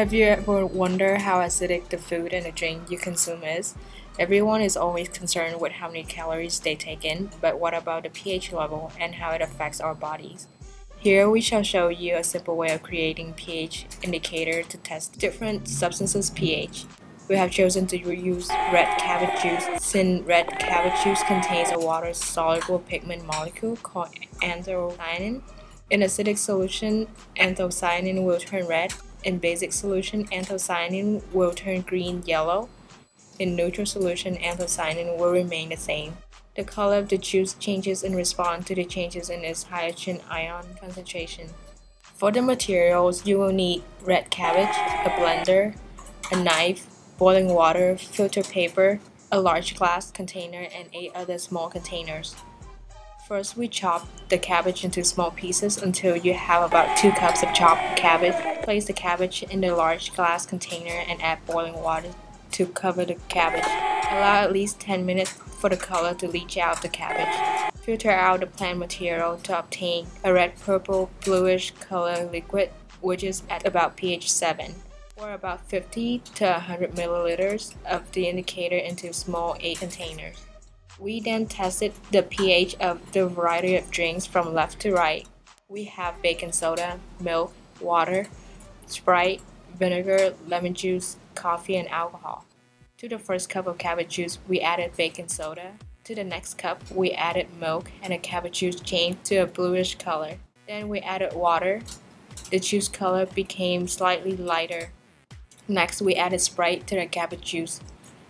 Have you ever wondered how acidic the food and the drink you consume is? Everyone is always concerned with how many calories they take in, but what about the pH level and how it affects our bodies? Here we shall show you a simple way of creating pH indicator to test different substances' pH. We have chosen to use red cabbage juice since red cabbage juice contains a water-soluble pigment molecule called anthocyanin. In acidic solution, anthocyanin will turn red. In basic solution, anthocyanin will turn green-yellow. In neutral solution, anthocyanin will remain the same. The color of the juice changes in response to the changes in its hydrogen ion concentration. For the materials, you will need red cabbage, a blender, a knife, boiling water, filter paper, a large glass container, and 8 other small containers. First, we chop the cabbage into small pieces until you have about 2 cups of chopped cabbage. Place the cabbage in the large glass container and add boiling water to cover the cabbage. Allow at least 10 minutes for the color to leach out of the cabbage. Filter out the plant material to obtain a red-purple bluish color liquid, which is at about pH 7. Pour about 50 to 100 milliliters of the indicator into small 8 containers. We then tested the pH of the variety of drinks from left to right. We have baking soda, milk, water, Sprite, vinegar, lemon juice, coffee, and alcohol. To the first cup of cabbage juice, we added baking soda. To the next cup, we added milk, and the cabbage juice changed to a bluish color. Then we added water. The juice color became slightly lighter. Next, we added Sprite to the cabbage juice.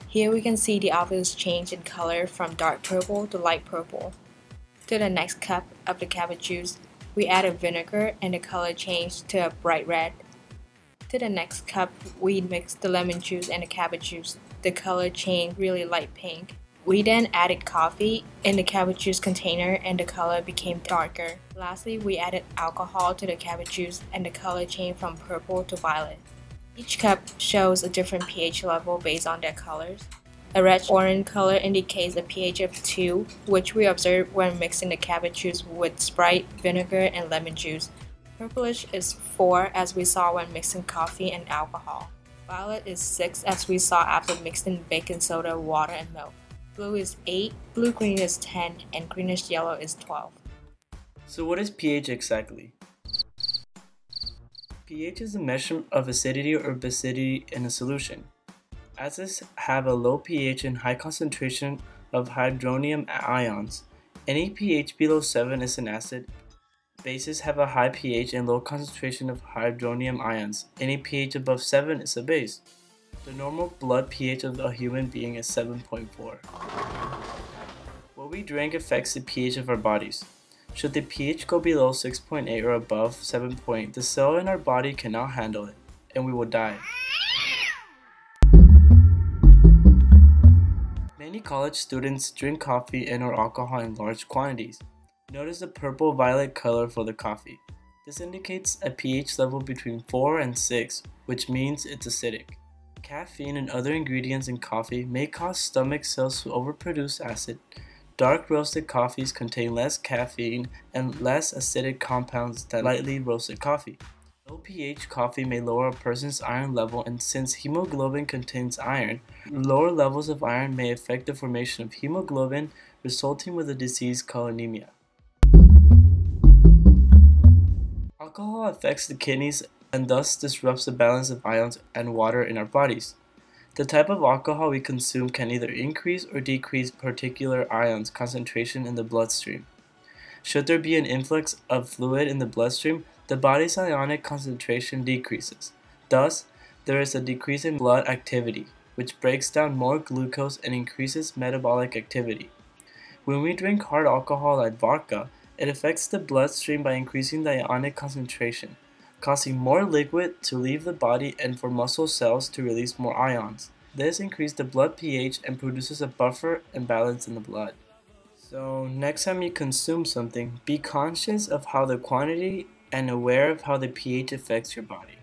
Here we can see the obvious change in color from dark purple to light purple. To the next cup of the cabbage juice, we added vinegar and the color changed to a bright red. To the next cup, we mixed the lemon juice and the cabbage juice. The color changed really light pink. We then added coffee in the cabbage juice container and the color became darker. Lastly, we added alcohol to the cabbage juice and the color changed from purple to violet. Each cup shows a different pH level based on their colors. A red-orange color indicates a pH of 2, which we observed when mixing the cabbage juice with Sprite, vinegar, and lemon juice. Purplish is 4, as we saw when mixing coffee and alcohol. Violet is 6, as we saw after mixing baking soda, water, and milk. Blue is 8, blue-green is 10, and greenish-yellow is 12. So what is pH exactly? pH is a measurement of acidity or basicity in a solution. Acids have a low pH and high concentration of hydronium ions. Any pH below 7 is an acid. Bases have a high pH and low concentration of hydronium ions. Any pH above 7 is a base. The normal blood pH of a human being is 7.4. What we drink affects the pH of our bodies. Should the pH go below 6.8 or above 7, the cell in our body cannot handle it, and we will die. Many college students drink coffee and/or alcohol in large quantities. Notice the purple-violet color for the coffee. This indicates a pH level between 4 and 6, which means it's acidic. Caffeine and other ingredients in coffee may cause stomach cells to overproduce acid. Dark roasted coffees contain less caffeine and less acidic compounds than lightly roasted coffee. Low pH coffee may lower a person's iron level, and since hemoglobin contains iron, lower levels of iron may affect the formation of hemoglobin, resulting with a disease called anemia. Alcohol affects the kidneys and thus disrupts the balance of ions and water in our bodies. The type of alcohol we consume can either increase or decrease particular ions concentration in the bloodstream. Should there be an influx of fluid in the bloodstream, the body's ionic concentration decreases. Thus, there is a decrease in blood activity, which breaks down more glucose and increases metabolic activity. When we drink hard alcohol like vodka, it affects the bloodstream by increasing the ionic concentration, causing more liquid to leave the body and for muscle cells to release more ions. This increases the blood pH and produces a buffer and balance in the blood. So next time you consume something, be conscious of how the quantity and aware of how the pH affects your body.